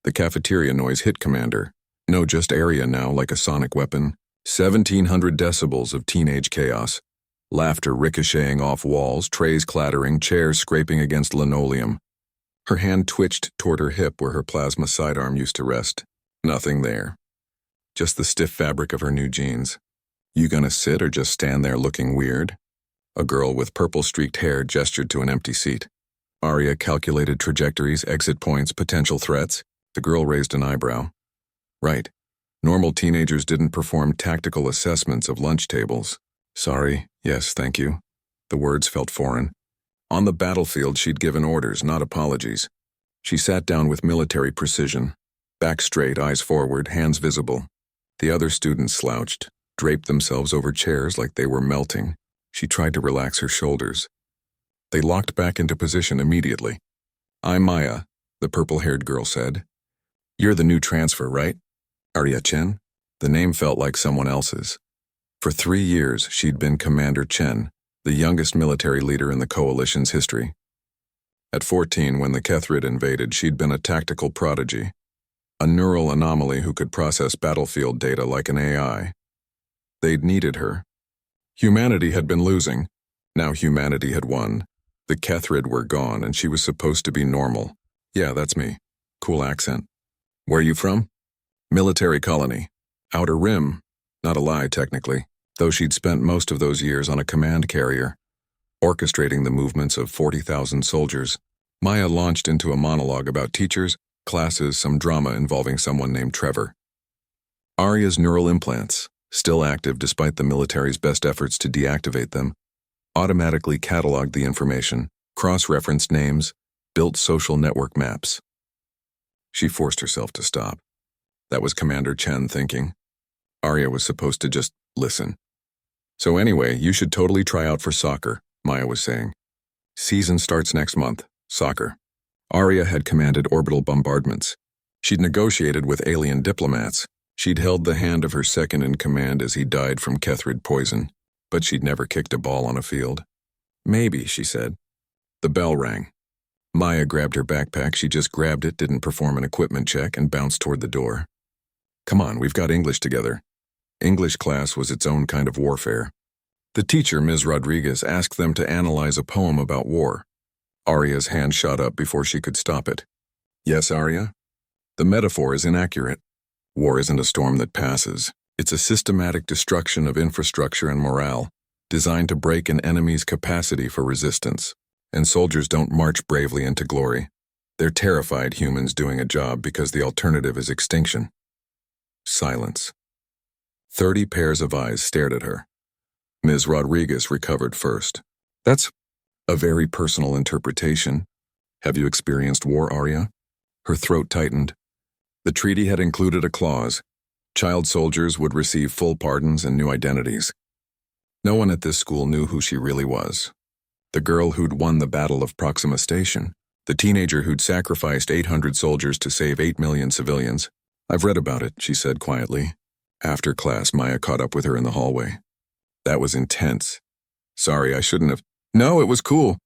The cafeteria noise hit Commander. No, just area now, like a sonic weapon. 1,700 decibels of teenage chaos. Laughter ricocheting off walls, trays clattering, chairs scraping against linoleum. Her hand twitched toward her hip where her plasma sidearm used to rest. Nothing there. Just the stiff fabric of her new jeans. You gonna sit or just stand there looking weird? A girl with purple-streaked hair gestured to an empty seat. Arya calculated trajectories, exit points, potential threats. The girl raised an eyebrow. Right. Normal teenagers didn't perform tactical assessments of lunch tables. Sorry, yes, thank you. The words felt foreign. On the battlefield, she'd given orders, not apologies. She sat down with military precision. Back straight, eyes forward, hands visible. The other students slouched, draped themselves over chairs like they were melting. She tried to relax her shoulders. They locked back into position immediately. I'm Maya, the purple-haired girl said. You're the new transfer, right? Arya Chen? The name felt like someone else's. For 3 years, she'd been Commander Chen, the youngest military leader in the Coalition's history. At 14, when the Kethrid invaded, she'd been a tactical prodigy, a neural anomaly who could process battlefield data like an AI. They'd needed her. Humanity had been losing. Now humanity had won. The Kethrid were gone, and she was supposed to be normal. Yeah, that's me. Cool accent. Where you from? Military colony. Outer Rim. Not a lie, technically, though she'd spent most of those years on a command carrier, orchestrating the movements of 40,000 soldiers. Maya launched into a monologue about teachers, classes, some drama involving someone named Trevor. Arya's neural implants, still active despite the military's best efforts to deactivate them, automatically cataloged the information, cross-referenced names, built social network maps. She forced herself to stop. That was Commander Chen thinking. Arya was supposed to just listen. So anyway, you should totally try out for soccer, Maya was saying. Season starts next month. Soccer. Arya had commanded orbital bombardments. She'd negotiated with alien diplomats. She'd held the hand of her second-in-command as he died from Kethrid poison, but she'd never kicked a ball on a field. Maybe, she said. The bell rang. Maya grabbed her backpack. She just grabbed it, didn't perform an equipment check, and bounced toward the door. Come on, we've got English together. English class was its own kind of warfare. The teacher, Ms. Rodriguez, asked them to analyze a poem about war. Arya's hand shot up before she could stop it. Yes, Arya? The metaphor is inaccurate. War isn't a storm that passes. It's a systematic destruction of infrastructure and morale, designed to break an enemy's capacity for resistance. And soldiers don't march bravely into glory. They're terrified humans doing a job because the alternative is extinction. Silence. 30 pairs of eyes stared at her. Ms. Rodriguez recovered first. That's a very personal interpretation. Have you experienced war, Arya? Her throat tightened. The treaty had included a clause. Child soldiers would receive full pardons and new identities. No one at this school knew who she really was. The girl who'd won the Battle of Proxima Station. The teenager who'd sacrificed 800 soldiers to save 8 million civilians. I've read about it, she said quietly. After class, Maya caught up with her in the hallway. That was intense. Sorry, I shouldn't have. No, it was cool.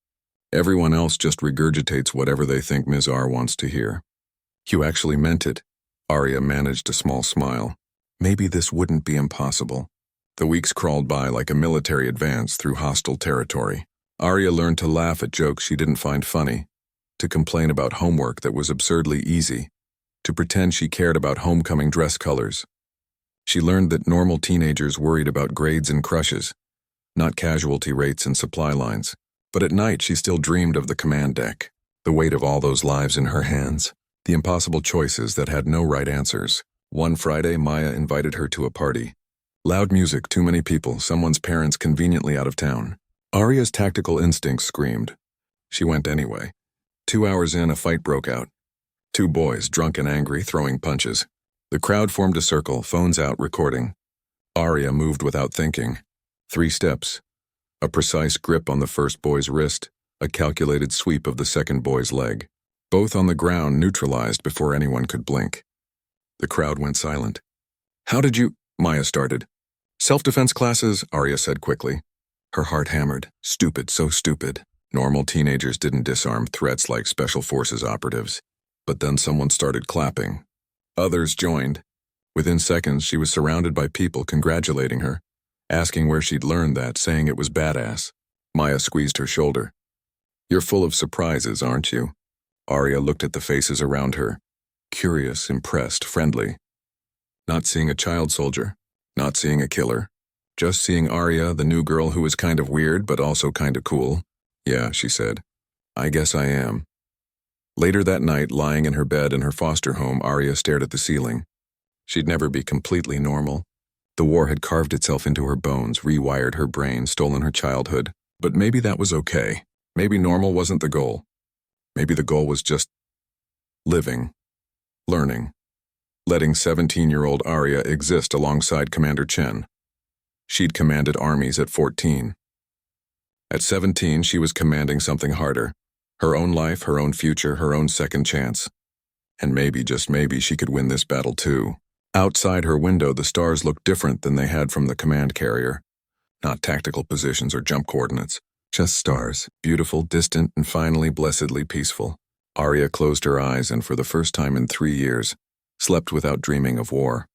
Everyone else just regurgitates whatever they think Ms. R wants to hear. You actually meant it. Arya managed a small smile. Maybe this wouldn't be impossible. The weeks crawled by like a military advance through hostile territory. Arya learned to laugh at jokes she didn't find funny, to complain about homework that was absurdly easy, to pretend she cared about homecoming dress colors. She learned that normal teenagers worried about grades and crushes, not casualty rates and supply lines. But at night she still dreamed of the command deck, the weight of all those lives in her hands, the impossible choices that had no right answers. One Friday, Maya invited her to a party. Loud music, too many people, someone's parents conveniently out of town. Arya's tactical instincts screamed. She went anyway. 2 hours in, a fight broke out. 2 boys, drunk and angry, throwing punches. The crowd formed a circle, phones out, recording. Arya moved without thinking. 3 steps. A precise grip on the first boy's wrist, a calculated sweep of the second boy's leg. Both on the ground, neutralized before anyone could blink. The crowd went silent. How did you? Maya started. Self-defense classes, Arya said quickly. Her heart hammered. Stupid, so stupid. Normal teenagers didn't disarm threats like special forces operatives. But then someone started clapping. Others joined. Within seconds, she was surrounded by people congratulating her, asking where she'd learned that, saying it was badass. Maya squeezed her shoulder. You're full of surprises, aren't you? Arya looked at the faces around her. Curious, impressed, friendly. Not seeing a child soldier. Not seeing a killer. Just seeing Arya, the new girl who was kind of weird but also kind of cool. Yeah, she said. I guess I am. Later that night, lying in her bed in her foster home, Arya stared at the ceiling. She'd never be completely normal. The war had carved itself into her bones, rewired her brain, stolen her childhood. But maybe that was okay. Maybe normal wasn't the goal. Maybe the goal was just living, learning, letting 17-year-old Arya exist alongside Commander Chen. She'd commanded armies at 14. At 17, she was commanding something harder. Her own life, her own future, her own second chance. And maybe, just maybe, she could win this battle too. Outside her window, the stars looked different than they had from the command carrier. Not tactical positions or jump coordinates. Just stars, beautiful, distant, and finally blessedly peaceful. Arya closed her eyes and for the first time in 3 years, slept without dreaming of war.